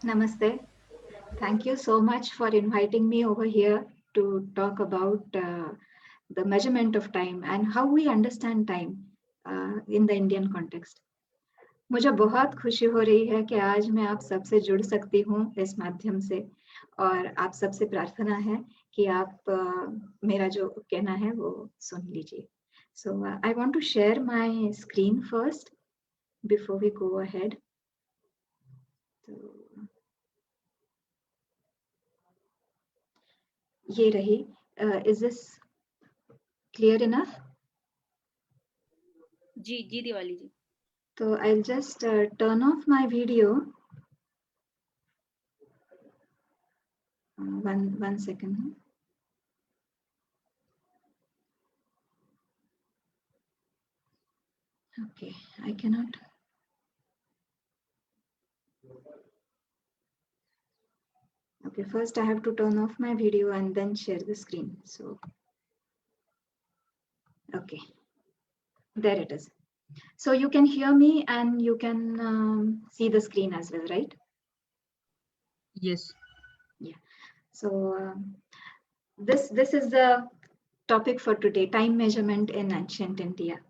Namaste. Thank you so much for inviting me over here to talk about the measurement of time and how we understand time in the Indian context. मुझे बहुत खुशी हो रही है कि आज मैं आप सबसे जुड़ सकती हूँ इस माध्यम से और आप सबसे प्रार्थना है कि आप मेरा जो कहना है वो सुन लीजिए. So I want to share my screen first before we go ahead. ये रही. Is this clear enough? Ji ji Diwali ji. So I'll just turn off my video. One second. Okay, I cannot. Okay, first I have to turn off my video and then share the screen. So, okay, there it is. So you can hear me and you can see the screen as well, right? Yes. Yeah. So this is the topic for today: time measurement in ancient India.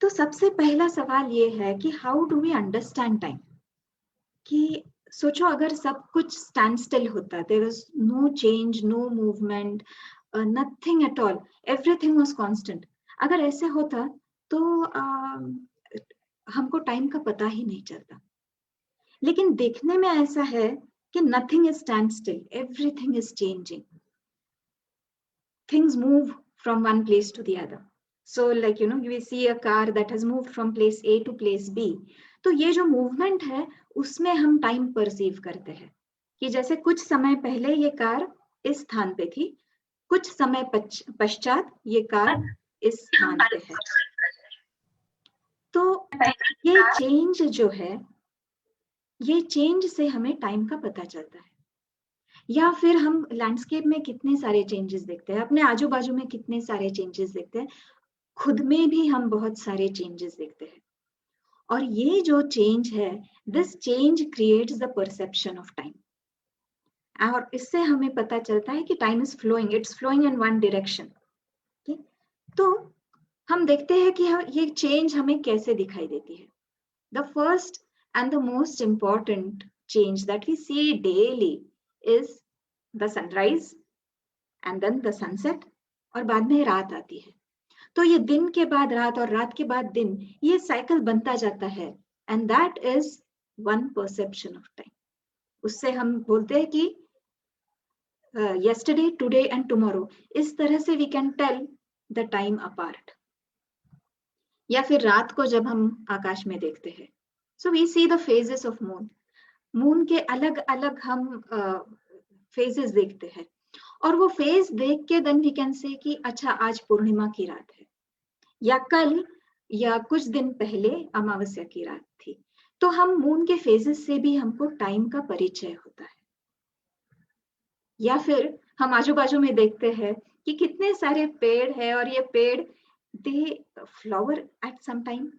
तो सबसे पहला सवाल ये है कि how do we understand time. कि सोचो अगर सब कुछ स्टैंड स्टिल होता, there was no change, no movement, nothing at all, everything was constant. अगर ऐसे होता तो हमको टाइम का पता ही नहीं चलता. लेकिन देखने में ऐसा है कि nothing is stand still, everything is changing. Things move from one place to the other. So like we see a car that has moved from place A to place B. तो ये जो मूवमेंट है उसमें हम time perceive करते हैं कि जैसे कुछ समय पहले ये कार इस स्थान पे थी, कुछ समय पश्चात ये कार इस स्थान पे है. तो ये चेंज जो है, ये चेंज से हमें टाइम का पता चलता है. या फिर हम लैंडस्केप में कितने सारे चेंजेस देखते हैं, अपने आजू बाजू में कितने सारे चेंजेस देखते हैं, खुद में भी हम बहुत सारे चेंजेस देखते हैं. और ये जो चेंज है, this change creates the perception of time. और इससे हमें पता चलता है कि time is flowing, it's flowing in one direction. तो हम देखते हैं कि ये चेंज हमें कैसे दिखाई देती है. The first and the most important change that we see daily is the sunrise and then the sunset, और बाद में रात आती है. तो ये दिन के बाद रात और रात के बाद दिन, ये साइकिल बनता जाता है. And that is one perception of time. उससे हम बोलते हैं कि yesterday, today and tomorrow, इस तरह से we can tell the time apart. या फिर रात को जब हम आकाश में देखते हैं, so we see the phases of moon. Moon के अलग अलग हम फेजेस देखते हैं, और वो फेज देख के देन वी कैन से कि अच्छा आज पूर्णिमा की रात है, या कल या कुछ दिन पहले अमावस्या की रात थी. तो हम मून के फेजेस से भी हमको टाइम का परिचय होता है. या फिर हम आजू बाजू में देखते हैं कि कितने सारे पेड़ है, और ये पेड़ they flower at some time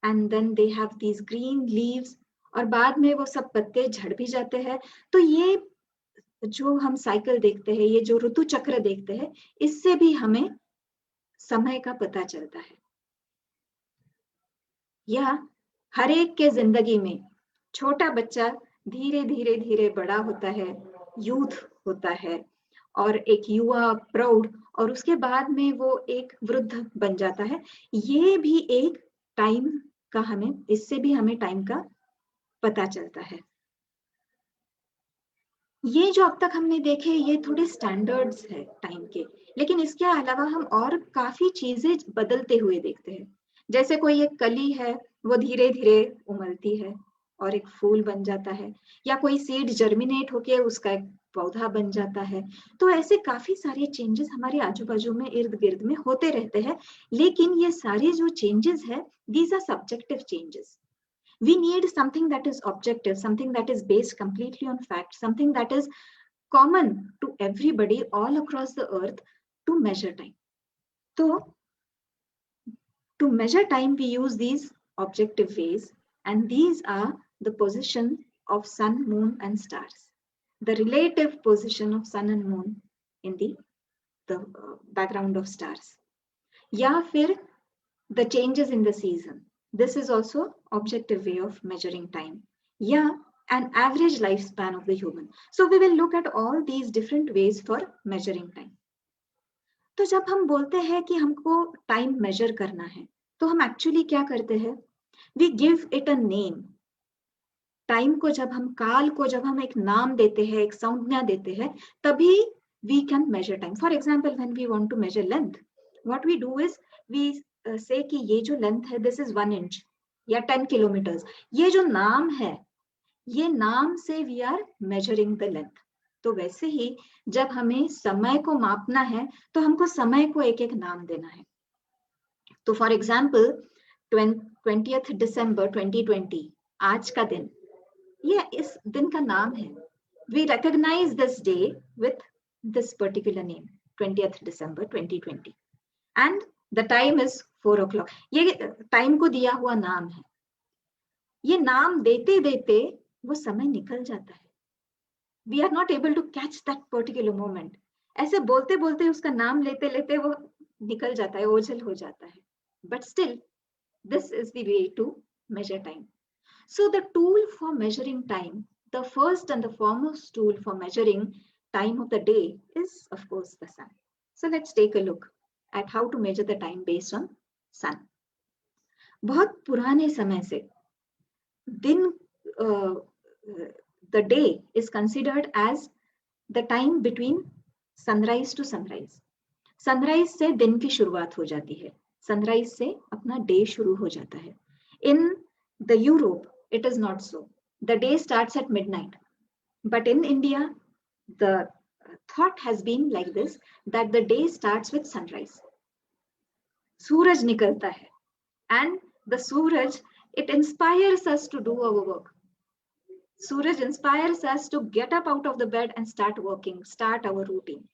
and then they have these green leaves, और बाद में वो सब पत्ते झड़ भी जाते हैं. तो ये जो हम साइकिल देखते हैं, ये जो ऋतु चक्र देखते हैं, इससे भी हमें समय का पता चलता है. या हर एक के जिंदगी में छोटा बच्चा धीरे धीरे धीरे बड़ा होता है, यूथ होता है, और एक युवा प्रौढ़, और उसके बाद में वो एक वृद्ध बन जाता है. ये भी एक टाइम का हमें, इससे भी हमें टाइम का पता चलता है. ये जो अब तक हमने देखे, ये थोड़े स्टैंडर्ड्स है टाइम के. लेकिन इसके अलावा हम और काफी चीजें बदलते हुए देखते हैं. जैसे कोई एक कली है, वो धीरे धीरे उमलती है और एक फूल बन जाता है, या कोई सीड जर्मिनेट होके उसका एक पौधा बन जाता है. तो ऐसे काफी सारे चेंजेस हमारे आजू बाजू में इर्द गिर्द में होते रहते हैं. लेकिन ये सारे जो चेंजेस है, these are subjective changes. We need something that is objective, something that is based completely on fact, something that is common to everybody all across the earth to measure time. So, to measure time, we use these objective ways, and these are the position of sun, moon and stars. The relative position of sun and moon in the background of stars. या फिर the changes in the season. This is also objective way of measuring time. Yeah, an average lifespan of the human. So we will look at all these different ways for measuring time. तो जब हम बोलते हैं कि हमको time major करना है, तो हम एक्चुअली क्या करते हैं? We give it a name. Time को जब हम काल को जब हम एक नाम देते हैं, एक संज्ञा देते हैं, तभी we can measure time. For example, when we want to measure length, what we do is we say कि ये जो लेंथ है, this is 1 inch या 10 kilometers. ये जो नाम है, ये नाम से we are measuring the length. तो वैसे ही जब हमें समय को मापना है, तो हमको समय को एक एक नाम देना है. तो फॉर एग्जाम्पल 20th December 2020, आज का दिन, ये इस दिन का नाम है. We recognize this day with this particular name, 20th December 2020, and the time is 4 o'clock. ये टाइम को दिया हुआ नाम है. ये नाम देते देते वो समय निकल जाता है. We are not able to catch that particular moment. ऐसे बोलते बोलते उसका नाम लेते लेते वो निकल जाता है, ओझल हो जाता है. But still, this is the way to measure time. So the tool for measuring time, the first and the foremost tool for measuring time of the day is, of course, the sun. So let's take a look at how to measure the time based on sun. बहुत पुराने समय से दिन, the day is considered as the time between sunrise to sunrise. Sunrise से दिन की शुरुआत हो जाती है. Sunrise से अपना day शुरू हो जाता है. In the Europe, it is not so. The day starts at midnight. But in India, the thought has been like this, that the day starts with sunrise. सूरज निकलता है. And the Suraj, it inspires us to do our work. Suraj inspires us to get up out of the bed and start working, start our routine.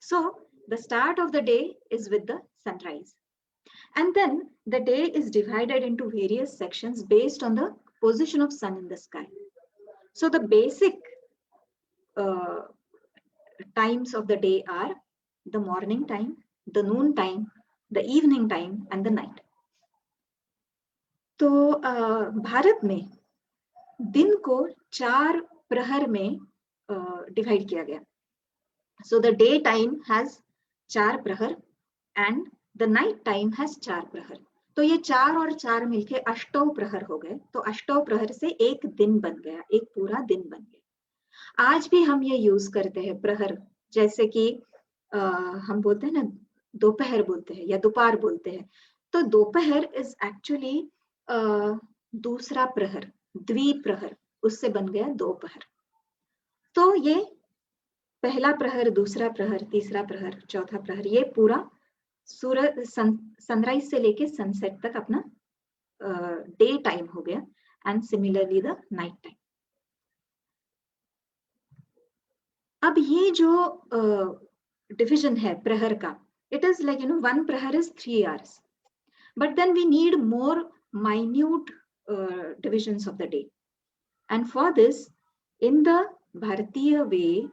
So the start of the day is with the sunrise. And then the day is divided into various sections based on the position of sun in the sky. So the basic times of the day are the morning time, the noon time, the evening time and the night. तो भारत में दिन को 4 प्रहर में divide किया गया. So the day time has 4 प्रहर and the night time has 4 प्रहर. तो ये 4 और 4 मिलके अष्टौ प्रहर हो गए. तो अष्टौ प्रहर से एक दिन बन गया, एक पूरा दिन बन गया. आज भी हम ये यूज करते हैं प्रहर, जैसे कि हम बोलते हैं ना, दोपहर बोलते हैं या दोपहर बोलते हैं. तो दोपहर इज एक्चुअली दूसरा प्रहर, द्विप्रहर, उससे बन गया दोपहर. तो ये पहला प्रहर, दूसरा प्रहर, तीसरा प्रहर, चौथा प्रहर, ये पूरा सूरज सनराइज से लेके सनसेट तक अपना डे टाइम हो गया. And similarly the night time. अब ये जो डिविजन है प्रहर का, it is like, you know, one prahar is 3 hours, but then we need more minute divisions of the day. And for this, in the Bharatiya way,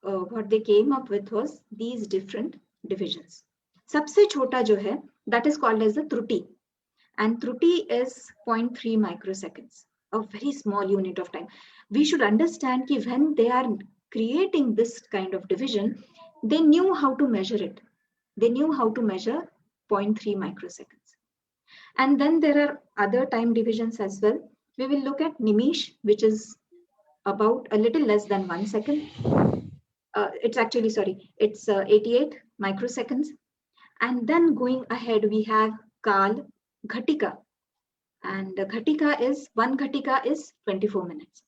what they came up with was these different divisions. सबसे छोटा जो है, that is called as the त्रुटि, and त्रुटि is 0.3 microseconds, a very small unit of time. We should understand कि when they are creating this kind of division, they knew how to measure it. They knew how to measure 0.3 microseconds. And then there are other time divisions as well. We will look at Nimish, which is about a little less than 1 second. It's actually, sorry, it's 88 microseconds. And then going ahead, we have Kal, Ghatika. And Ghatika is, 1 Ghatika is 24 minutes.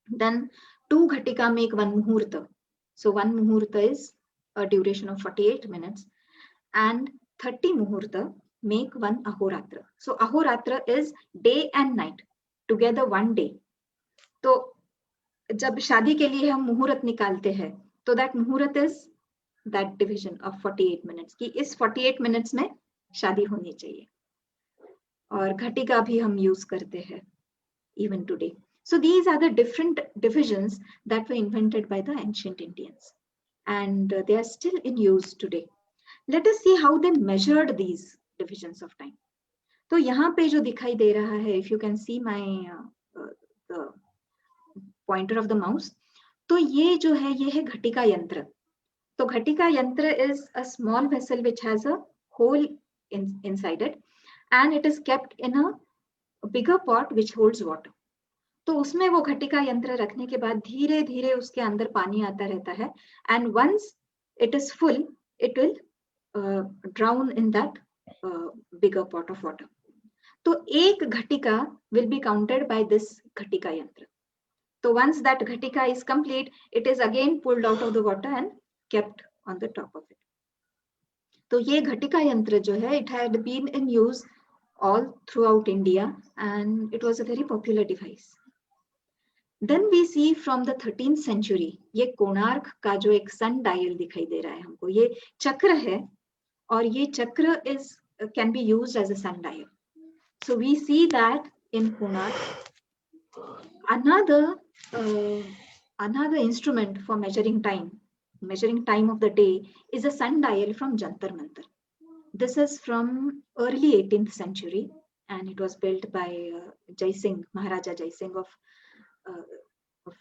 Then 2 Ghatika make 1 Muhurta. So 1 Muhurta is a duration of 48 minutes. And 30 Muhurta make 1 Ahoratra. So Ahoratra is day and night, together 1 day. तो जब शादी के लिए हम मुहूर्त निकालते हैं, तो that मुहूर्त is that division of 48 minutes, कि इस 48 minutes में शादी होनी चाहिए. और घटिका भी हम यूज करते हैं even today. So these are the different divisions that were invented by the ancient Indians, and they are still in use today. Let us see how they measured these divisions of time. तो यहाँ पे जो दिखाई दे रहा है, if you can see my the pointer of the mouse, तो ये जो है ये है घटिका यंत्र. तो घटिका यंत्र is a small vessel which has a hole inside it, and it is kept in a bigger pot which holds water. तो उसमें वो घटिका यंत्र रखने के बाद धीरे धीरे उसके अंदर पानी आता रहता है, and once it is full, it will drown in that bigger pot of water. तो एक घटिका will be counted by this घटिका यंत्र. So once that ghatika is complete, it is again pulled out of the water and kept on the top of it. तो ये घटिका यंत्र जो है, it had been in use all throughout India, and it was a very popular device. Then we see from the 13th century, ये कोणार्क का जो एक सन dial दिखाई दे रहा है हमको, ये चक्र है, और ये चक्र can be used as a sundial. So we see that in Konark. Another instrument for measuring time of the day, is a sundial from Jantar Mantar. This is from early 18th century, and it was built by Jai Singh, Maharaja Jai Singh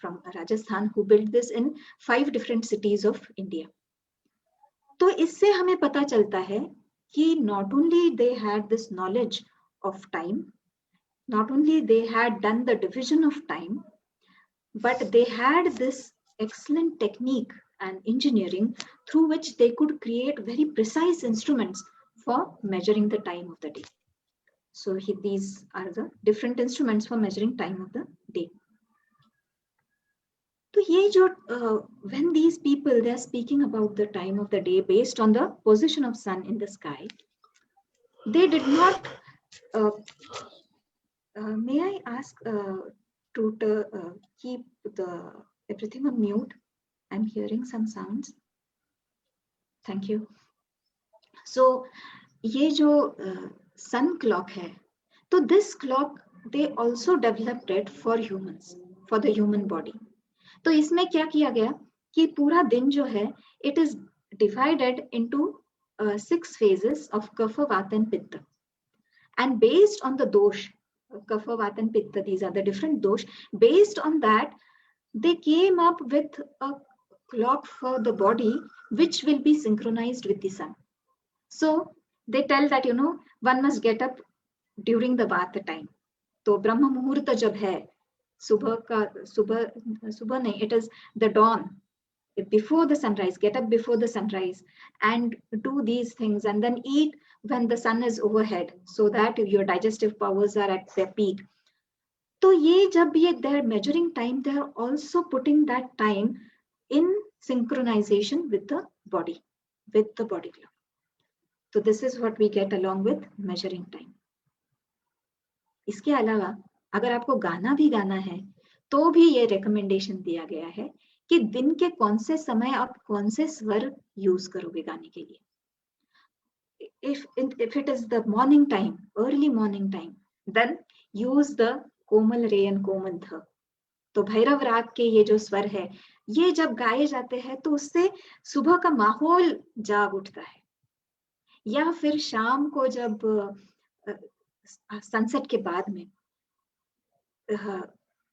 from Rajasthan, who built this in 5 different cities of India. तो इससे हमें पता चलता है कि not only they had this knowledge of time, not only they had done the division of time, but they had this excellent technique and engineering through which they could create very precise instruments for measuring the time of the day. So these are the different instruments for measuring time of the day. So ये जो when these people, they are speaking about the time of the day based on the position of sun in the sky, they did not. May I ask to keep everything on mute? I'm hearing some sounds. Thank you. So ये जो sun clock है, तो this clock they also developed it for humans, for the human body. तो इसमें क्या किया गया कि पूरा दिन जो है, it is divided into 6 phases of Kapha, Vata and Pitta. And based on the dosh, Kapha, Vata and Pitta, these are the different dosh. Based on that, they came up with a clock for the body which will be synchronized with the sun. So they tell that, one must get up during the Vata time. तो ब्रह्म मुहूर्त जब है, सुबह नहीं, it is the dawn, before the sunrise. Get up before the sunrise and do these things, and then eat when the sun is overhead, so that your digestive powers are at their peak. तो ये जब they're measuring time, they are also putting that time in synchronization with the body clock. So this is what we get along with measuring time. इसके अलावा अगर आपको गाना भी गाना है, तो भी ये रिकमेंडेशन दिया गया है कि दिन के कौन से समय आप कौन से स्वर यूज करोगे गाने के लिए. If it is the morning time, early morning time, then use the कोमल रे and कोमल ध. तो भैरव राग के ये जो स्वर है, ये जब गाए जाते हैं तो उससे सुबह का माहौल जाग उठता है. या फिर शाम को जब सनसेट के बाद में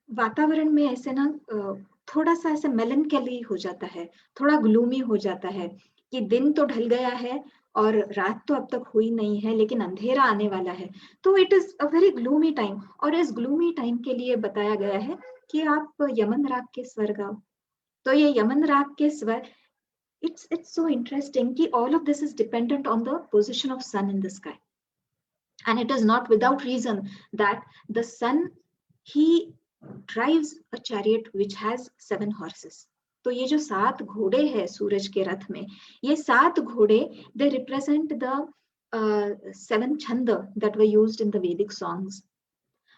वातावरण में ऐसे ना थोड़ा सा ऐसे मेलनकली हो जाता है, थोड़ा ग्लूमी हो जाता है कि दिन तो ढल गया है और रात तो अब तक हुई नहीं है, लेकिन अंधेरा आने वाला है. तो it is a very gloomy time, और इस ग्लूमी टाइम के लिए बताया गया है कि आप यमन राग के स्वर गाओ. तो ये यमन राग के स्वर, it's so interesting कि all of this is dependent on the position of sun in the sky, and it is not without reason that the sun, he drives a chariot which has 7 horses. तो ये जो 7 घोड़े हैं सूरज के रथ में, ये 7 घोड़े, they represent the 7 छंद that were used in the Vedic songs.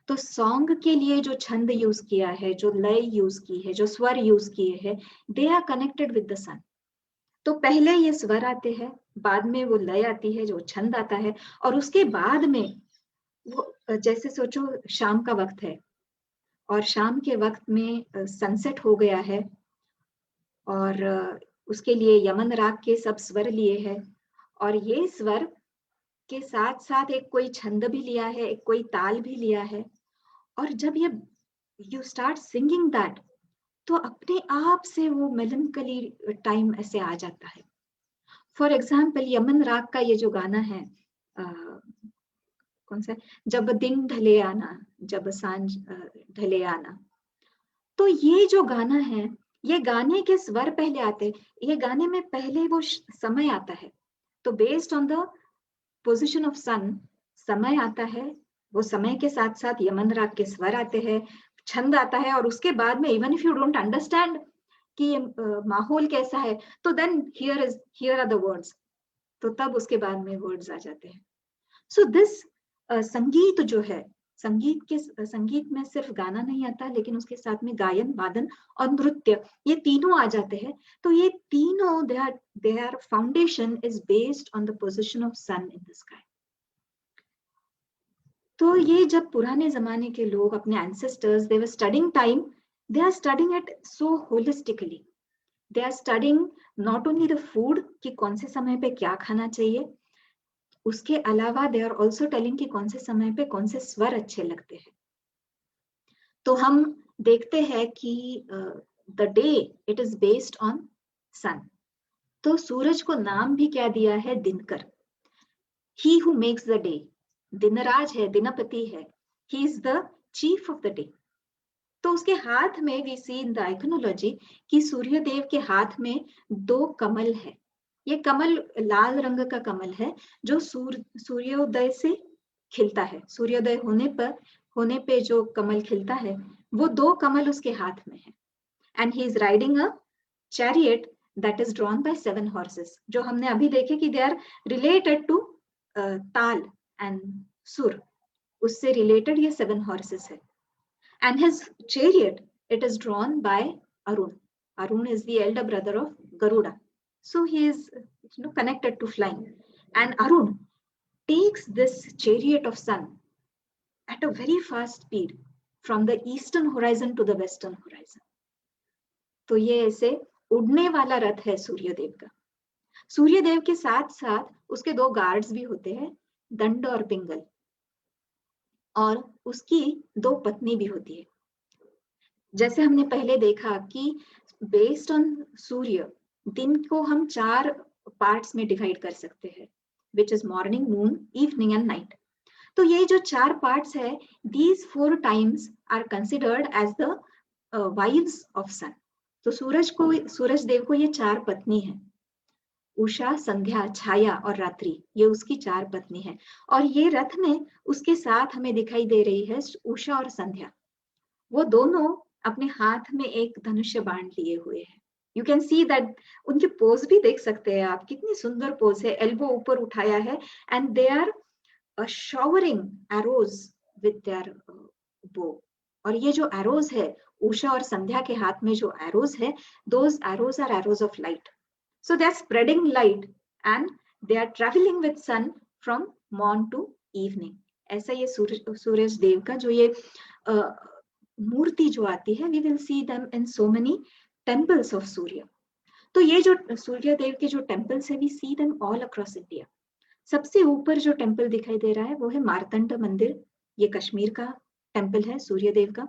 तो सॉन्ग के लिए जो छंद यूज किया है, जो लय यूज की है, जो स्वर यूज किए हैं, they are connected with the sun. तो पहले ये स्वर आते हैं, बाद में वो लय आती है, जो छंद आता है, और उसके बाद में वो, जैसे सोचो शाम का वक्त है, और शाम के वक्त में सनसेट हो गया है, और उसके लिए यमन राग के सब स्वर लिए है, और ये स्वर के साथ साथ एक कोई छंद भी लिया है, एक कोई ताल भी लिया है, और जब ये यू स्टार्ट सिंगिंग दैट, तो अपने आप से वो मेलनकली टाइम ऐसे आ जाता है। फॉर एग्जाम्पल यमन राग का ये जो गाना है, कौन सा, जब दिन ढले आना, जब सांझ ढले आना, तो ये जो गाना है, ये गाने के स्वर पहले आते, ये गाने में पहले वो समय आता है, तो based on the position of sun समय आता है, वो समय के साथ साथ यमन राग के स्वर आते हैं, छंद आता है, और उसके बाद में even if you don't understand कि ये माहौल कैसा है, तो then here are the words, तो तब उसके बाद में वर्ड्स आ जाते हैं। सो दिस संगीत जो है, संगीत में सिर्फ गाना नहीं आता, लेकिन उसके साथ में गायन, वादन और नृत्य, ये तीनों आ जाते हैं। तो ये तीनों their foundation is based on the position of sun in the sky. तो ये जब पुराने जमाने के लोग, अपने ancestors, they were studying time, they are studying it so holistically. They are studying not only the food कि कौन से समय पे क्या खाना चाहिए, उसके अलावा दे आर ऑल्सो टेलिंग कि कौन से समय पे कौन से स्वर अच्छे लगते हैं। तो हम देखते हैं कि the day it is based on sun. तो सूरज को नाम भी क्या दिया है, Dinkar. He who makes the day, Dinraj है, दिनपति है, he is the chief of the day. तो उसके हाथ में वी सी इन द आइकनोलॉजी कि सूर्य देव के हाथ में 2 कमल है। ये कमल लाल रंग का कमल है जो सूर्योदय से खिलता है। सूर्योदय होने पे जो कमल खिलता है, वो 2 कमल उसके हाथ में है। And he is riding a chariot that is drawn by 7 horses, जो हमने अभी देखे कि दे आर रिलेटेड टू ताल एंड सुर, उससे रिलेटेड ये 7 हॉर्सेस है। And his chariot, it is drawn by Arun. Arun is the elder brother of Garuda. So he is connected to flying. And Arun takes this chariot of sun at a very fast speed from the eastern horizon to the western horizon. तो ये ऐसे उड़ने वाला रथ है सूर्यदेव का। सूर्यदेव के साथ साथ उसके 2 गार्ड्स भी होते हैं, दंड और पिंगल, और उसकी 2 पत्नी भी होती है। जैसे हमने पहले देखा कि बेस्ड ऑन सूर्य, दिन को हम 4 पार्ट्स में डिवाइड कर सकते हैं, which is morning, noon, evening and night. तो ये जो 4 पार्ट्स है, these 4 times are considered as the wives of sun. तो सूरज देव को ये 4 पत्नी है, उषा, संध्या, छाया और रात्रि, ये उसकी 4 पत्नी है। और ये रथ में उसके साथ हमें दिखाई दे रही है उषा और संध्या, वो दोनों अपने हाथ में एक धनुष्य बाण लिए हुए हैं। यू कैन सी दैट, उनके पोज भी देख सकते हैं आप, कितनी सुंदर पोज है, एल्बो ऊपर उठाया है, and they are showering arrows with their bow. और ये जो एरोज है, उषा और संध्या के हाथ में जो एरोज है, those arrows are arrows of light. So they are spreading light and they are traveling with sun from morn to evening. ऐसा ये सूरज देव का जो ये मूर्ति जो आती है, we will see them in so many temples of Surya. तो ये जो सूर्य देव के जो टेम्पल्स है, we see them all across India. सबसे ऊपर जो टेम्पल दिखाई दे रहा है वो है मार्तंड मंदिर, ये कश्मीर का टेम्पल है सूर्य देव का।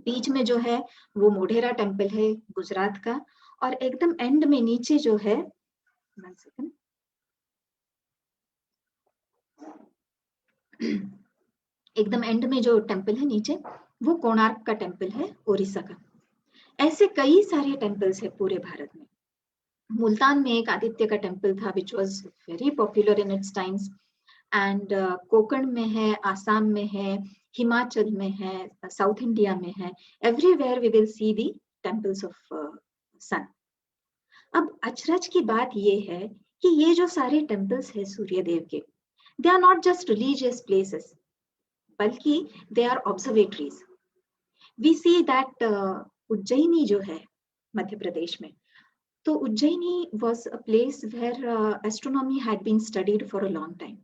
बीच में जो है वो मोढेरा टेम्पल है गुजरात का, और एकदम एंड में नीचे जो है, एकदम एंड में जो टेम्पल है नीचे, वो कोणार्क का टेम्पल है ओडिशा का। ऐसे कई सारे टेम्पल्स है पूरे भारत में। मुल्तान में एक आदित्य का टेम्पल था which was very popular in its times, and Konkan में है, आसाम में है, हिमाचल में है, साउथ इंडिया में है, everywhere we will see the temples of sun. अब अचरज की बात ये है कि ये जो सारे टेम्पल्स है सूर्य देव के, they are not just religious places, बल्कि they are observatories. We see that Ujjaini जो है मध्य प्रदेश में, तो Ujjaini was a place where astronomy had been studied for a long time.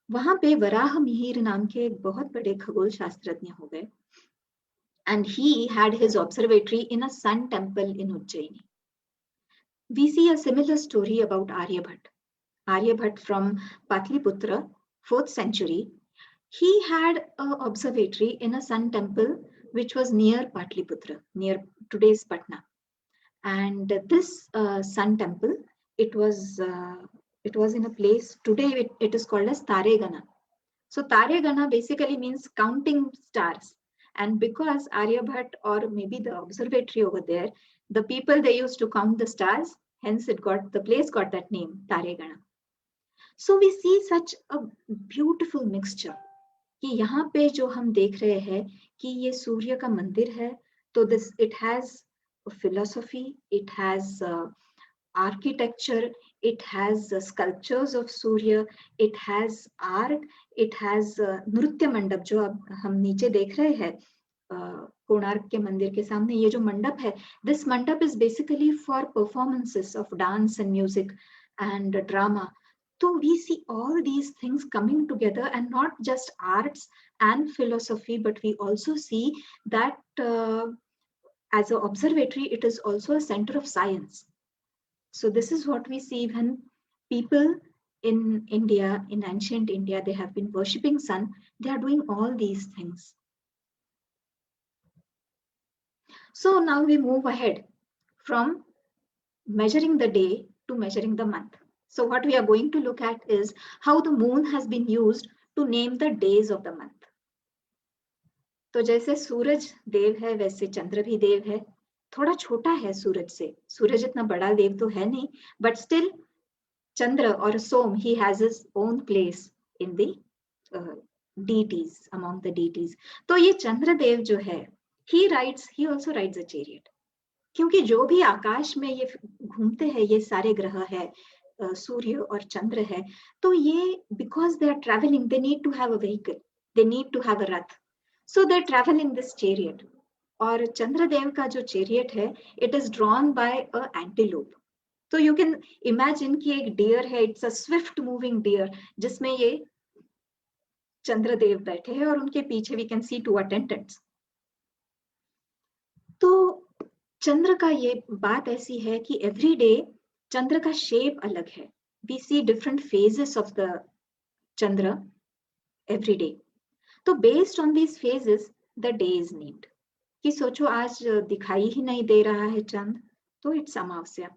वहां पे वराह मिहिर नाम के एक बहुत बड़े खगोल शास्त्रज्ञ हो गए, and he had his observatory in a sun temple in Ujjaini. We see a similar story about Aryabhat. Aryabhat from Patliputra, 4th century. He had an observatory in a sun temple which was near Patliputra, near today's Patna. And this sun temple, it was in a place, today it is called as Taregana. So Taregana basically means counting stars. And because Aryabhat, or maybe the observatory over there, the people, they used to count the stars, hence the place got that name, Taregana. So we see such a beautiful mixture कि यहाँ पे जो हम देख रहे हैं कि ये सूर्य का मंदिर है, तो this it has philosophy, it has architecture, it has sculptures of Surya, it has art, it has नृत्य मंडप जो अब हम नीचे देख रहे हैं कोणार्क के मंदिर के सामने ये जो मंडप है, this मंडप is basically for performances of dance and music and drama. So we see all these things coming together, and not just arts and philosophy, but we also see that as an observatory, it is also a center of science. So this is what we see when people in India, in ancient India, they have been worshipping sun, they are doing all these things. So now we move ahead from measuring the day to measuring the month. So what we are going to look at is how the moon has been used to name the days of the month. तो जैसे सूरज देव है वैसे चंद्र भी देव है, थोड़ा छोटा है सूरज से, सूरज इतना बड़ा देव तो है नहीं, but still Chandra or Som, he has his own place in the deities, among the deities. तो ये चंद्र देव जो है, he also rides a chariot. क्योंकि जो भी आकाश में ये घूमते हैं, ये सारे ग्रह है, सूर्य और चंद्र है, तो ये because they are traveling, they need to have a vehicle, they need to have a rath, so they travel in this chariot. और चंद्रदेव का जो chariot है, it is drawn by a antelope. तो you can imagine कि एक deer है, it's a swift moving deer, जिसमें ये चंद्रदेव बैठे हैं और उनके पीछे we can see 2 attendants. तो चंद्र का ये बात ऐसी है कि एवरी डे चंद्र का शेप अलग है. We see different phases of the chandra every day. तो based on these phases the day is named. कि सोचो आज दिखाई ही नहीं दे रहा है चंद्र, तो इट्स अमावस्या.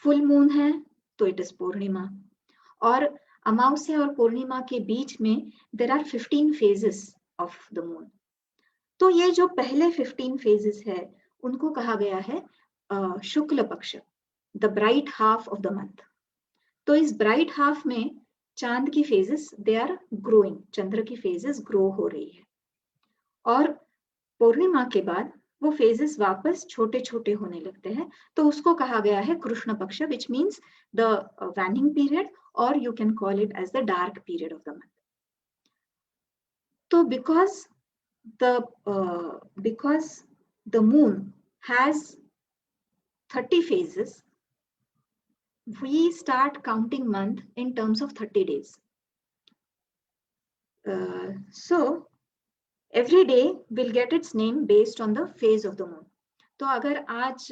फुल मून है तो इट इज पूर्णिमा. और अमावस्या और पूर्णिमा के बीच में there are 15 phases of the moon. तो ये जो पहले 15 फेजेस है उनको कहा गया है शुक्ल पक्ष, the bright half of the month. तो इस ब्राइट हाफ में चांद की फेजेस दे आर ग्रोइंग, चंद्र की फेजेस ग्रो हो रही है. और पूर्णिमा के बाद वो फेजेस वापस छोटे छोटे होने लगते हैं, तो उसको कहा गया है Krishna Paksha, which means the waning period, और you can call it as the dark period of the month. तो because the moon has 30 phases, we start counting month in terms of 30 days. So every day will get its name based on the phase of the moon. तो अगर आज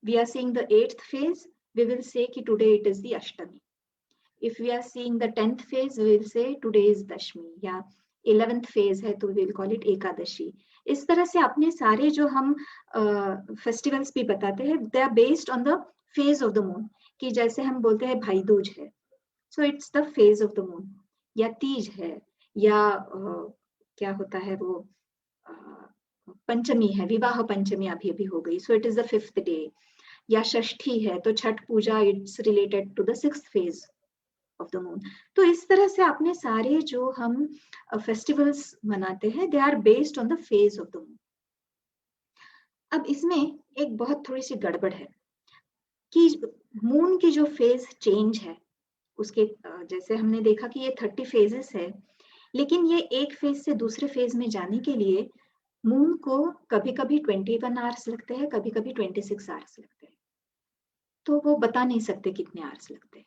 we are seeing the 8th phase, we will say कि today it is the Ashtami. If we are seeing the 10th phase, we will say today is Dashmi. या 11th phase है तो we will call it Ekadashi. इस तरह से अपने सारे जो हम फेस्टिवल्स भी बताते हैं, they are based on the phase of the moon. कि जैसे हम बोलते हैं भाई दूज है, so it's the phase of the moon. या तीज है, या क्या होता है वो पंचमी है, विवाह पंचमी अभी अभी हो गई, so it is the 5th day. या षष्ठी है तो छठ पूजा, it's related to the 6th phase of the moon. तो इस तरह से अपने सारे जो हम फेस्टिवल्स मनाते हैं, they are based on the phase of the moon. अब इसमें एक बहुत थोड़ी सी गड़बड़ है कि मून की जो फेज चेंज है उसके जैसे हमने देखा कि ये 30 फेजेस है, लेकिन ये एक फेज से दूसरे फेज में जाने के लिए मून को कभी कभी 21 आवर्स लगते हैं, कभी कभी 26 आवर्स लगते हैं. तो वो बता नहीं सकते कितने आवर्स लगते हैं.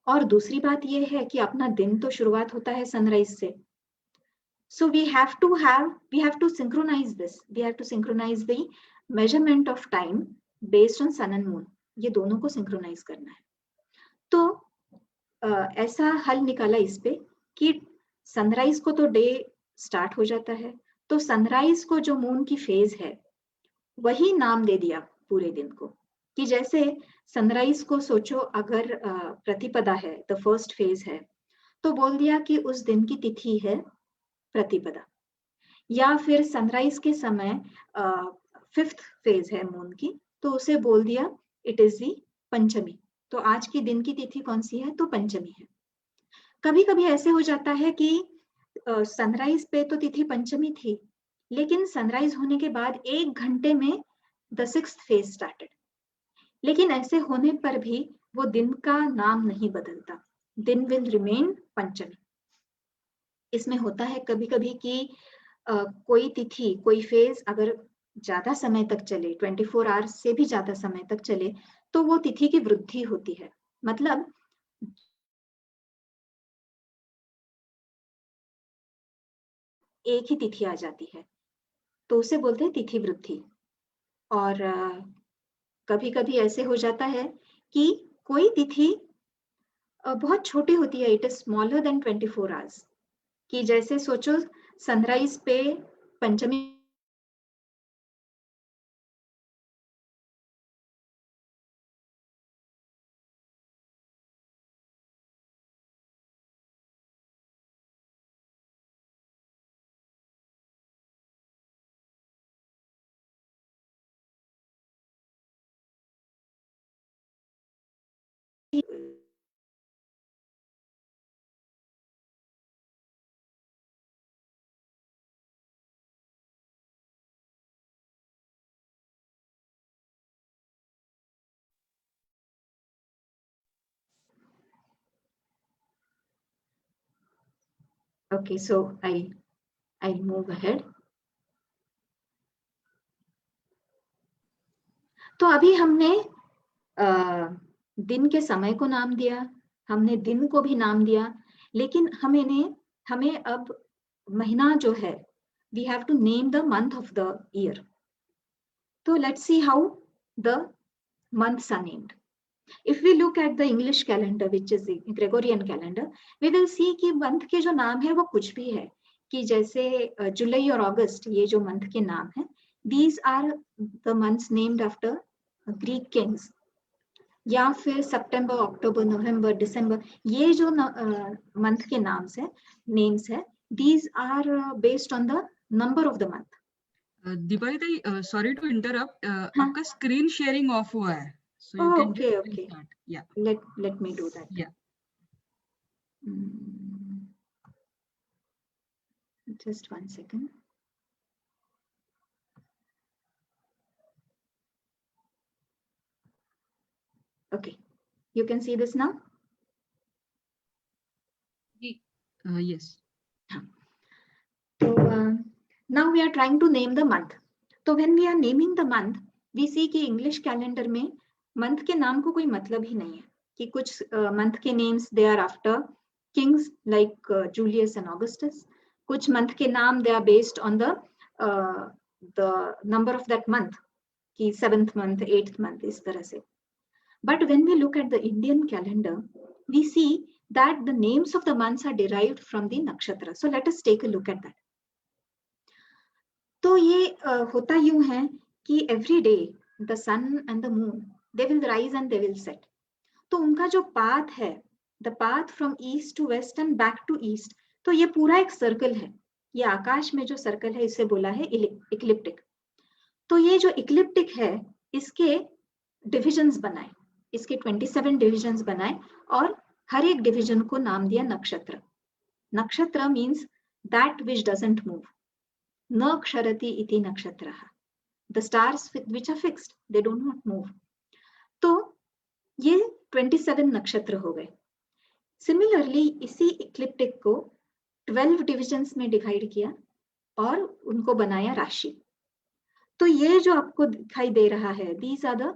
और दूसरी बात ये है कि अपना दिन तो शुरुआत होता है सनराइज से, So we have to synchronize this. We have to synchronize the measurement of time based on sun and moon. ये दोनों को synchronize करना है. तो ऐसा हल निकाला इस पे कि सनराइज को तो डे स्टार्ट हो जाता है, तो सनराइज को जो मून की फेज है वही नाम दे दिया पूरे दिन को. कि जैसे सनराइज को सोचो अगर प्रतिपदा है, द फर्स्ट फेज है, तो बोल दिया कि उस दिन की तिथि है प्रतिपदा. या फिर सनराइज के समय फिफ्थ फेज है मून की, तो उसे बोल दिया इट इज दी पंचमी. तो आज की दिन की तिथि कौन सी है? तो पंचमी है. कभी कभी ऐसे हो जाता है कि सनराइज पे तो तिथि पंचमी थी, लेकिन सनराइज होने के बाद 1 घंटे में द सिक्स्थ फेज स्टार्टेड. लेकिन ऐसे होने पर भी वो दिन का नाम नहीं बदलता, दिन विल रिमेन पंचमी. इसमें होता है कभी कभी कि कोई तिथि, कोई फेज अगर ज्यादा समय तक चले, 24 आवर्स से भी ज्यादा समय तक चले, तो वो तिथि की वृद्धि होती है. मतलब एक ही तिथि आ जाती है, तो उसे बोलते हैं तिथि वृद्धि. और कभी कभी ऐसे हो जाता है कि कोई तिथि बहुत छोटी होती है, it is smaller than 24 hours. कि जैसे सोचो सनराइज पे पंचमी Okay, so I'll move ahead. तो अभी हमने दिन के समय को नाम दिया, हमने दिन को भी नाम दिया, लेकिन हमें अब महीना जो है, we have to name the month of the year. So let's see how the months are named. If we look at the English calendar, which is the Gregorian calendar, we will see कि month के जो नाम है वो कुछ भी है. कि जैसे जुलाई और अगस्त, ये जो month के नाम है, these are the months named after Greek kings. या फिर सितंबर, अक्टूबर, नवंबर, दिसंबर, ये जो मंथ के नेम्स है, these are based on the number of the month. Deepali di, sorry to interrupt, आपका स्क्रीन शेयरिंग ऑफ हुआ है, so you can okay, just okay. start. Yeah. Let me do that. Yeah. Just 1 second. Okay, you can see this now? Yes. So now we are trying to name the month. So when we are naming the month, we see कि English calendar में month के नाम को कोई मतलब ही नहीं है. कि कुछ month के names they are after kings like Julius and Augustus. कुछ month के नाम they are based on the number of that month. कि 7th month, 8th month, इस तरह से. But when we look at the Indian calendar, we see that the names of the months are derived from the nakshatra. So let us take a look at that. तो ये होता यूं है कि every day the sun and the moon they will rise and they will set. तो उनका जो path है, the path from east to west and back to east, तो ये पूरा एक सर्कल है. ये आकाश में जो सर्कल है इसे बोला है इक्लिप्टिक. तो ये जो इक्लिप्टिक है इसके डिविजन्स बनाए, इसके 27 डिविजन्स बनाए और हर एक डिविजन को नाम दिया नक्षत्र. नक्षत्र means that which doesn't move. न क्षरति इति नक्षत्रः. The stars which are fixed, they do not move. तो ये 27 नक्षत्र हो गए. सिमिलरली इसी इक्लिप्टिक को 12 डिविजन्स में डिवाइड किया और उनको बनाया राशि. तो ये जो आपको दिखाई दे रहा है, these are the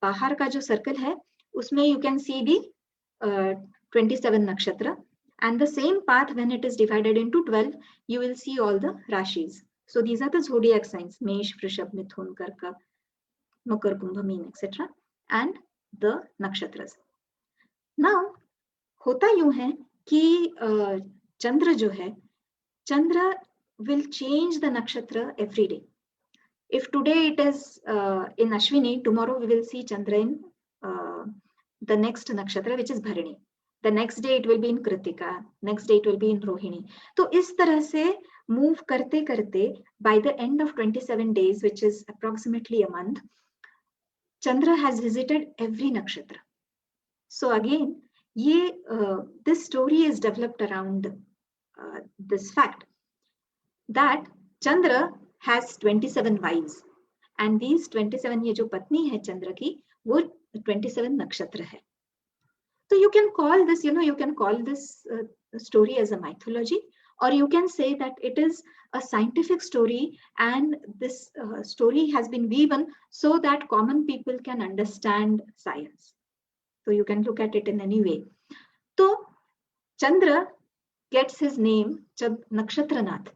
बाहर का जो सर्कल है उसमें you can see the 27 nakshatra And the same path, when it is divided into 12, you will see all the Rashis. So these are the zodiac signs: Mesh, Vrishab, Mithun, Karka, Makar, Kumbh, Meen, etc. And the nakshatras. Now, होता यूं है कि चंद्र जो है, Chandra will change the nakshatra every day. If today it is in Ashwini, tomorrow we will see Chandra in the next nakshatra, which is Bharani. The next day it will be in Kritika, next day it will be in Rohini. तो इस तरह से move करते करते, by the end of 27 days, which is approximately a month, Chandra has visited every nakshatra. So again, this story is developed around this fact that Chandra has 27 wives, and these 27, ये जो पत्नी है चंद्र की, वो 27 नक्षत्र है. So you can call this, you can call this story as a mythology, or you can say that it is a scientific story, and this story has been woven so that common people can understand science. So you can look at it in any way. So Chandra gets his name Nakshatranath.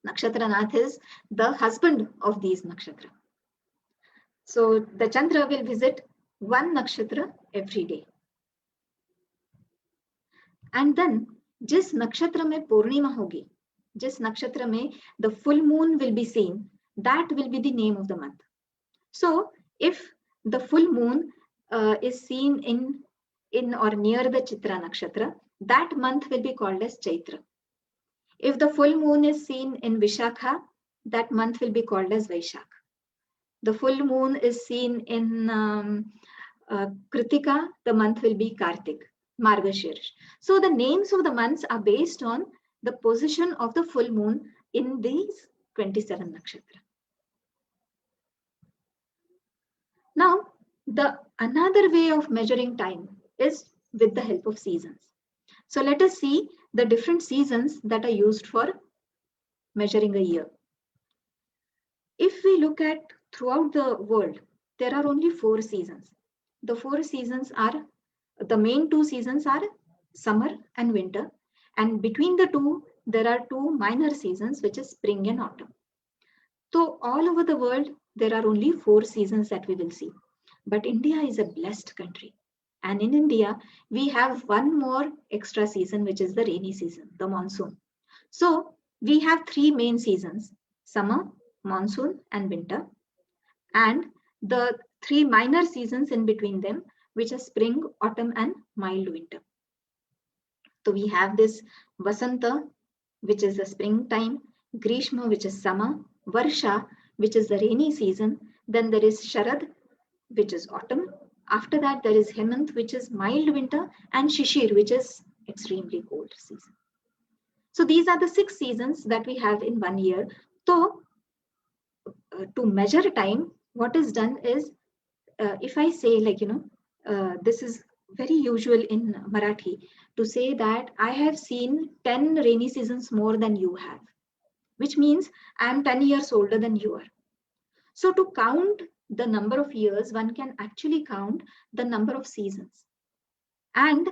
Nakshatranath is the husband of these nakshatra. So the Chandra will visit one nakshatra every day. And then, जिस नक्षत्र में पूर्णिमा होगी, जिस नक्षत्र में the full moon will be seen, that will be the name of the month. So if the full moon is seen in or near the Chitra nakshatra, that month will be called as Chaitra. If the full moon is seen in Vishakha, that month will be called as Vaishakh. The full moon is seen in Kritika, the month will be Kartik, Margashirsh. So the names of the months are based on the position of the full moon in these 27 nakshatra. Now, another way of measuring time is with the help of seasons. So let us see the different seasons that are used for measuring a year. If we look at throughout the world, there are only 4 seasons. The 4 seasons are, the main 2 seasons are summer and winter, and between the two, there are 2 minor seasons, which is spring and autumn. So all over the world, there are only 4 seasons that we will see. But India is a blessed country. And in India, we have one more extra season, which is the rainy season, the monsoon. So we have 3 main seasons: summer, monsoon, and winter. And the 3 minor seasons in between them, which are spring, autumn, and mild winter. So we have this Vasanta, which is the springtime, Grishma, which is summer, Varsha, which is the rainy season. Then there is Sharad, which is autumn. After that, there is Hemant, which is mild winter, and Shishir, which is extremely cold season. So these are the 6 seasons that we have in one year. So to measure time, what is done is, if I say this is very usual in Marathi, to say that I have seen 10 rainy seasons more than you have, which means I am 10 years older than you are. So to count the number of years, one can actually count the number of seasons. And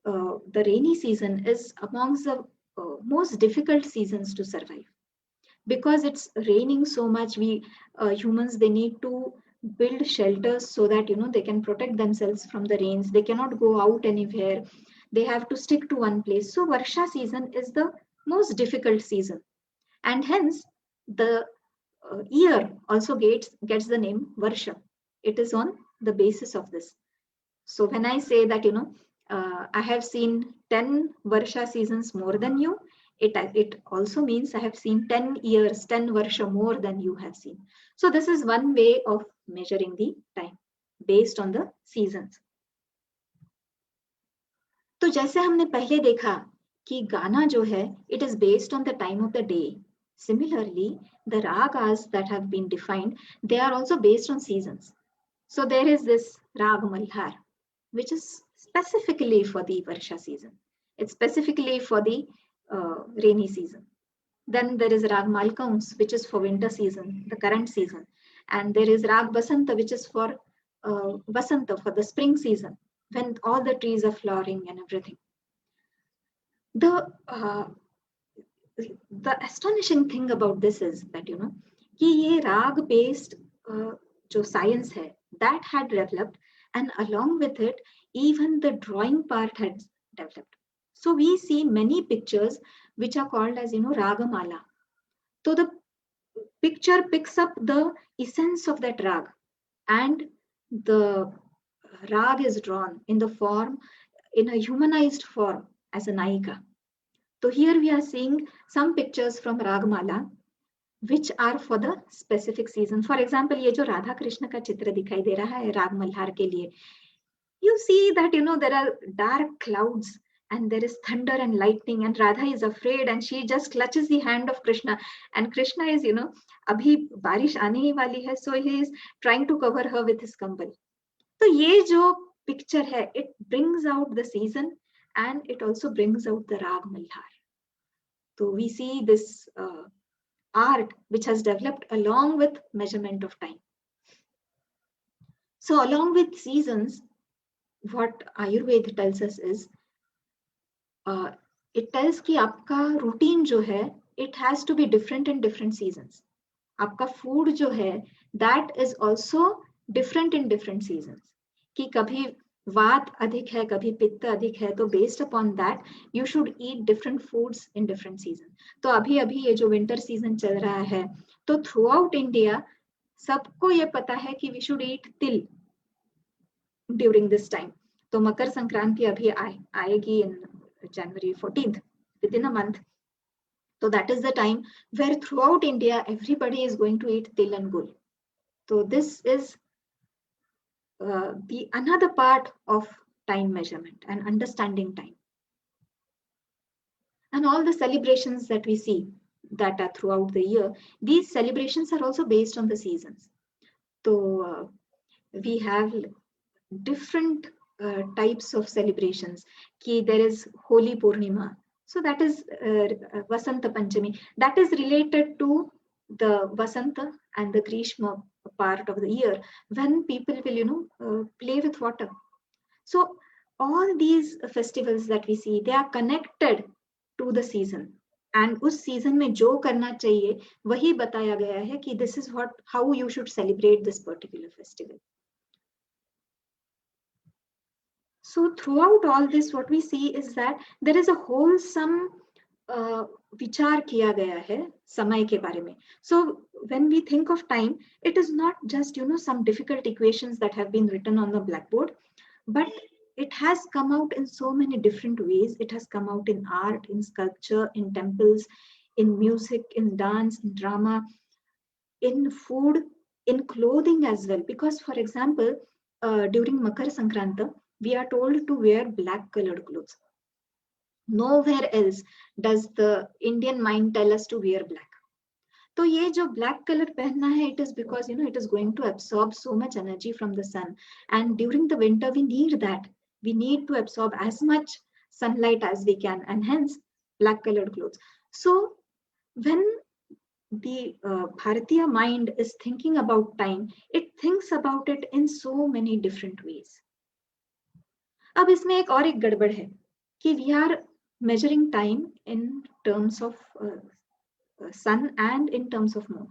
the rainy season is amongst the most difficult seasons to survive, because it's raining so much. We humans, they need to build shelters so that they can protect themselves from the rains. They cannot go out anywhere. They have to stick to one place. So Varsha season is the most difficult season, and hence the year also gets the name Varsha. It is on the basis of this. So when I say that I have seen 10 Varsha seasons more than you, it also means I have seen 10 years, 10 Varsha more than you have seen. So this is one way of measuring the time based on the seasons. तो जैसे हमने पहले देखा कि गाना जो है, it is based on the time of the day. Similarly, the ragas that have been defined, they are also based on seasons. So there is this Rag Malhar, which is specifically for the Varsha season. It's specifically for the rainy season. Then there is Rag Malkaunsh, which is for winter season, the current season. And there is Rag Vasanta, which is for Vasanta, for the spring season, when all the trees are flowering and everything. the astonishing thing about this is that कि ये राग based जो science है that had developed, and along with it even the drawing part had developed. So we see many pictures which are called as ragamala. So the picture picks up the essence of that rag, and the rag is drawn in a humanized form as a naika. So here we are seeing some pictures from Ragmala which are for the specific season. For example, ये जो राधा कृष्ण का चित्र दिखाई दे रहा है राग मल्हार के लिए, you see that there are dark clouds and there is thunder and lightning, and Radha is afraid and she just clutches the hand of Krishna, and Krishna is अभी बारिश आने ही वाली है, so he is trying to cover her with his kambal. तो ये जो picture है, it brings out the season and it also brings out the Rag Malhar. So we see this art which has developed along with measurement of time. So along with seasons, what Ayurveda tells us is, it tells कि आपका routine जो है, it has to be different in different seasons. आपका food जो है, that is also different in different seasons. कि कभी वात अधिक है, कभी पित्त अधिक है, तो based upon that you should eat different foods in different seasons. तो अभी ये जो winter season चल रहा है, तो throughout India सबको ये पता है कि we should eat till during this time. तो मकर संक्रांति अभी आएगी in January 14th, within a month. So that is the time where throughout India everybody is going to eat til and gul. So this is the another part of time measurement and understanding time. And all the celebrations that we see that are throughout the year, these celebrations are also based on the seasons. So we have different types of celebrations. Ki there is Holi Purnima. So that is Vasanta Panchami. That is related to the Vasanta and the Grishma part of the year, when people will, play with water. So all these festivals that we see, they are connected to the season. And उस season में जो करना चाहिए, वही बताया गया है कि this is how you should celebrate this particular festival. So throughout all this, what we see is that there is a wholesome विचार किया गया है समय के बारे में. So when we think of time, it is not just some difficult equations that have been written on the blackboard, but it has come out in so many different ways. It has come out in art, in sculpture, in temples, in music, in dance, in drama, in food, in clothing as well. Because for example, during Makar Sankranta, we are told to wear black colored clothes. Nowhere else does the Indian mind tell us to wear black. तो ये जो black color पहनना है, it is because it is going to absorb so much energy from the sun, and during the winter we need that. We need to absorb as much sunlight as we can, and hence black colored clothes. So when the Bharatiya mind is thinking about time, it thinks about it in so many different ways. अब इसमें एक और एक गड़बड़ है कि we are measuring time in terms of sun and in terms of moon.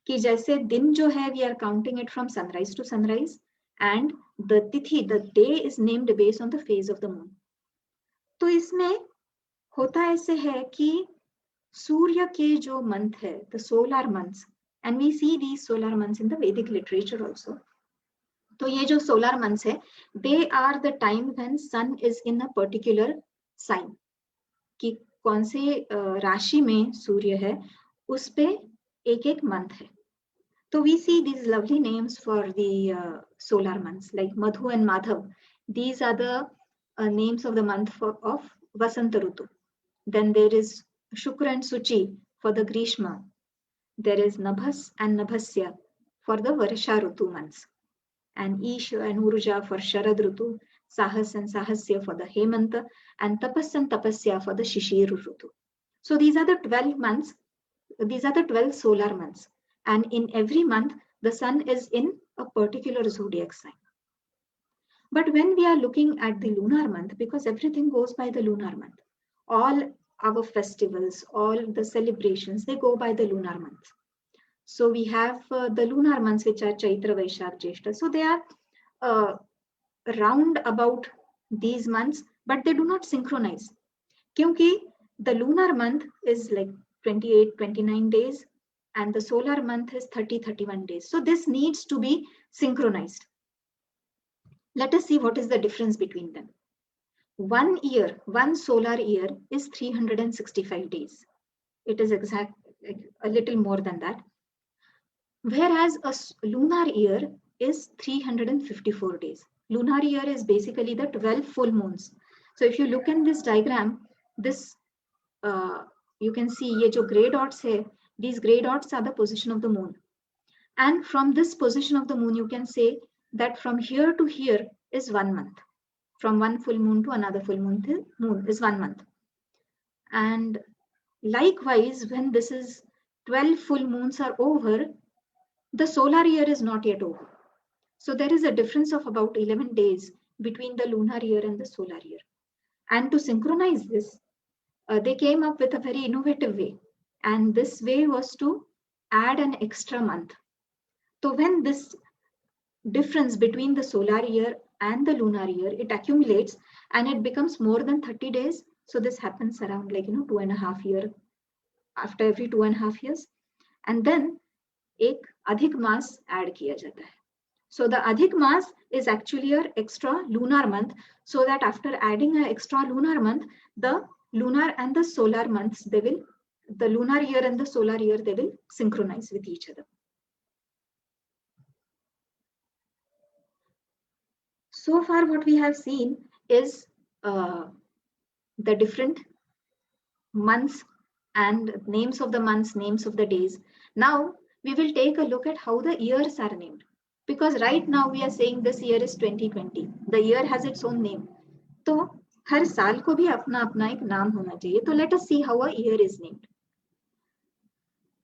कि जैसे दिन जो है, we are counting it from sunrise to sunrise, and the tithi, the day is named based on the phase of the moon. तो इसमें होता ऐसे है कि सूर्य के जो month है, the solar months, and we see these solar months in the Vedic literature also. तो ये जो solar months है, they are the time when sun is in a particular sign. कि कौन से राशि में सूर्य है, उस पे एक मंथ है. तो we see these lovely names for the solar months like Madhu and Madhav. These are the names of the month of Vasanta Rutu. Then there is Shukra and Suchi for the Grishma. There is Nabhas and Nabhasya for the Varsha Rutu months. And Isha and Uruja for Sharad Rutu. Sahas and Sahasya for the Hemanta, and Tapas and Tapasya for the Shishir Rutu. So these are the 12 months, these are the 12 solar months. And in every month, the sun is in a particular zodiac sign. But when we are looking at the lunar month, because everything goes by the lunar month, all our festivals, all the celebrations, they go by the lunar month. So we have the lunar months, which are Chaitra, Vaishakh, Jyeshta. So they are round about these months, but they do not synchronize. Kyunki the lunar month is like 28, 29 days, and the solar month is 30, 31 days. So this needs to be synchronized. Let us see what is the difference between them. 1 year, one solar year is 365 days. It is exact, a little more than that. Whereas a lunar year is 354 days. Lunar year is basically the 12 full moons. So if you look in this diagram, this you can see ye jo gray dots hai, these gray dots are the position of the moon. And from this position of the moon, you can say that from here to here is 1 month. From one full moon to another full moon is 1 month. And likewise, when this is 12 full moons are over, the solar year is not yet over. So there is a difference of about 11 days between the lunar year and the solar year. And to synchronize this, they came up with a very innovative way. And this way was to add an extra month. So when this difference between the solar year and the lunar year, it accumulates and it becomes more than 30 days. So this happens around 2.5 years, after every 2.5 years. And then एक अधिक मास add किया जाता है. So the adhik maas is actually an extra lunar month, so that after adding an extra lunar month, the lunar and the solar months, the lunar year and the solar year, they will synchronize with each other. So far what we have seen is the different months and names of the months, names of the days. Now we will take a look at how the years are named. Because right now we are saying this year is 2020. The year has its own name. तो हर साल को भी अपना अपना एक नाम होना चाहिए. तो let us see how a year is named.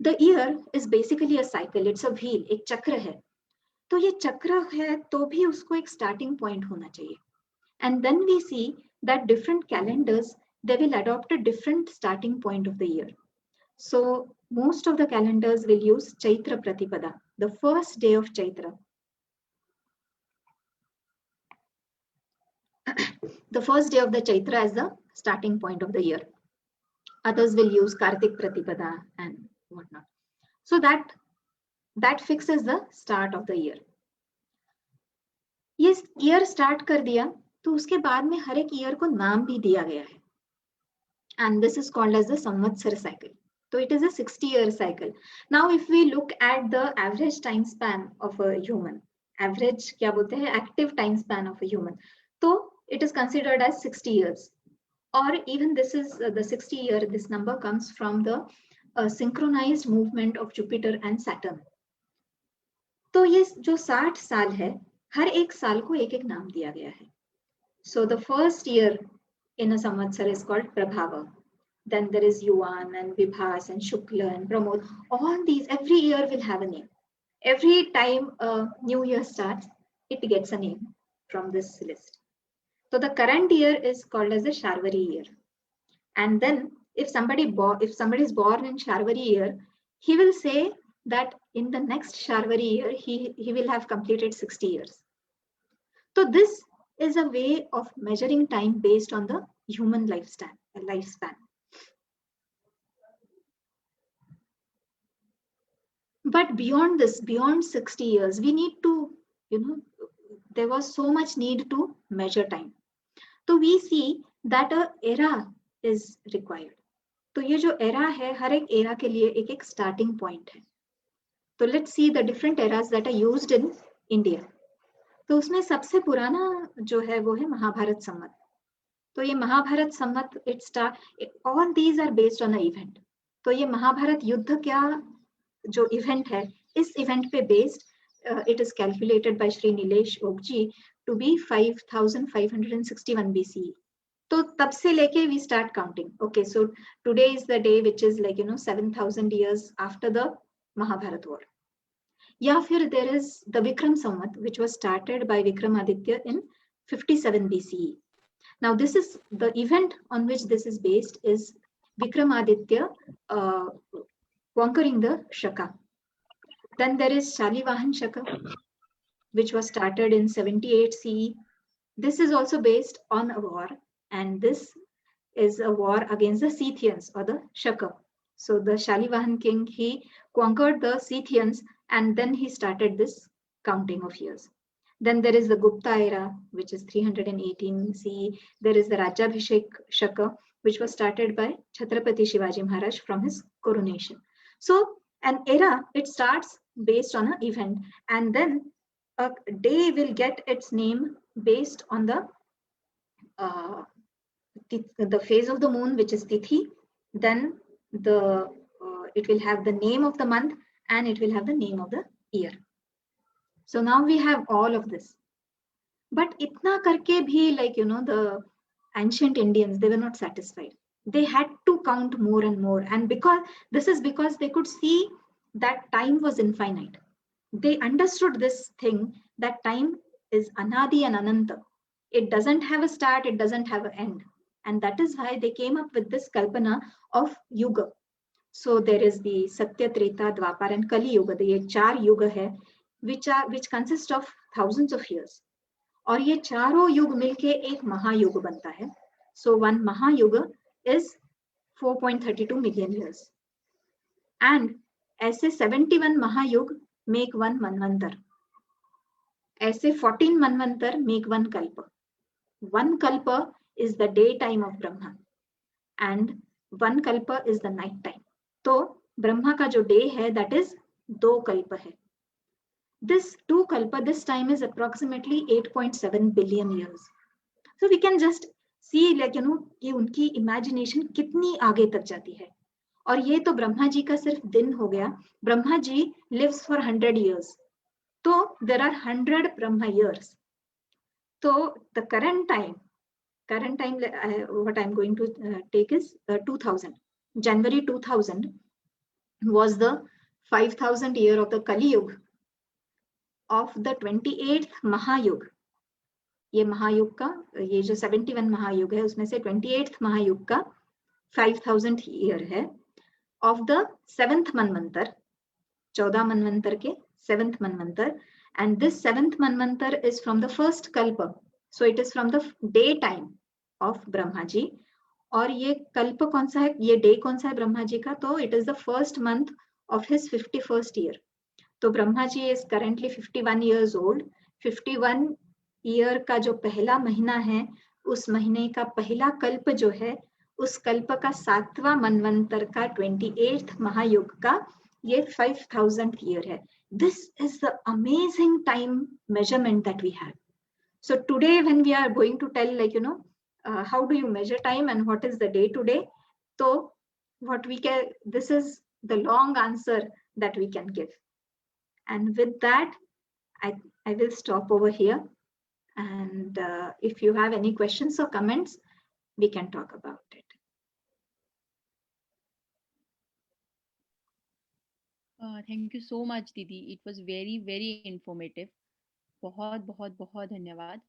The year is basically a cycle. It's a wheel. एक चक्र है. तो ये चक्र है तो भी उसको एक starting point होना चाहिए. And then we see that different calendars, they will adopt a different starting point of the year. So most of the calendars will use Chaitra Pratipada, the first day of Chaitra. The first day of the Chaitra as the starting point of the year. Others will use Kartik Pratipada and whatnot. So that fixes the start of the year. ये year start कर दिया तो उसके बाद में हर एक year को नाम भी दिया गया है. And this is called as the Samvatsar cycle. So it is a 60-year cycle. Now if we look at the average time span of a human, average क्या बोलते हैं, active time span of a human, तो it is considered as 60 years. Or even this is the 60 year, this number comes from the synchronized movement of Jupiter and Saturn. तो ये जो 60 साल है, हर एक साल को एक एक नाम दिया गया है. So the first year in a Samvatsar is called Prabhava. Then there is Yuvan and Vibhas and Shukla and Pramod. All these, every year will have a name. Every time a new year starts, it gets a name from this list. So the current year is called as the Sharvari year. And then if somebody is born in Sharvari year, he will say that in the next Sharvari year, he will have completed 60 years. So this is a way of measuring time based on the human lifespan. But beyond this, beyond 60 years, we need to, there was so much need to measure time. So we see that a era is required. तो ये जो era है, हर एक era के लिए एक एक starting point है. तो let's see the different eras that are used in India. तो उसमें सबसे पुराना जो है वो है महाभारत संवत. तो ये महाभारत संवत all these are based on an event. तो ये महाभारत युद्ध क्या जो event है, इस event पे based it is calculated by Shri Nilesh Ogji to be 5561 BCE. तो तब से लेके we start counting. Okay, so today is the day which is 7,000 years after the Mahabharat war. या फिर there is the Vikram Samvat which was started by Vikramaditya in 57 BCE. Now this is the event on which this is based is Vikramaditya conquering the Shaka. Then there is Shalivahan Shaka, which was started in 78 CE. This is also based on a war, and this is a war against the Scythians or the Shaka. So the Shalivahan king, he conquered the Scythians and then he started this counting of years. Then there is the Gupta era, which is 318 CE. There is the Rajabhishek Shaka, which was started by Chhatrapati Shivaji Maharaj from his coronation. So an era, it starts based on an event, and then a day will get its name based on uh, the phase of the moon, which is Tithi. Then it will have the name of the month and it will have the name of the year. So now we have all of this. But itna karke bhi, like, the ancient Indians, they were not satisfied. They had to count more and more. And because they could see that time was infinite. They understood this thing, that time is Anadi and Ananta. It doesn't have a start, it doesn't have an end. And that is why they came up with this kalpana of yuga. So there is the Satya, Treta, Dwapar and Kali Yuga. The 4 yuga hai, which consist of thousands of years. और ये चारों युग मिलके एक महायुग बनता है. So one महायुग is 4.32 million years. And ऐसे 71 महायुग make one manvantar. ऐसे 14 manvantar make one kalpa. One kalpa is the daytime of Brahma and one kalpa is the night time. तो ब्रह्मा का जो day है, that is 2 kalpa है. This 2 kalpa, this time is approximately 8.7 billion years. So we can just see, like, कि उनकी imagination कितनी आगे तक जाती है. और ये तो ब्रह्मा जी का सिर्फ दिन हो गया. Brahma ji lives for 100 years. So there are 100 Brahma years. So the current time, what I'm going to take is 2000. January 2000 was the 5000th year of the Kali Yuga of the 28th Mahayug. ये महायुग का, ये जो 71 महायुग है उसमें से 28th महायुग का 5000th year है of the 7th manvantar, 14 manvantar के 7th manvantar, and this 7th manvantar is from the first kalpa. So it is from the daytime of Brahma ji. और ये कल्प कौन सा है, ये डे कौन सा है ब्रह्मा जी का, तो it is the first month of his 51st year. तो Brahma ji is currently 51 years old. 51 year का जो पहला महीना है, उस महीने का पहला कल्प जो है, उस कल्प का 7वां मनवंतर का 28th महायुग का ये 5000th year है. This is the amazing time measurement that we have. So today when we are going to tell, like, how do you measure time and what is the day today? So what we can, this is the long answer that we can give. And with that, I will stop over here. And if you have any questions or comments, we can talk about it. Thank you so much, Didi. It was very, very informative. बहुत बहुत बहुत धन्यवाद.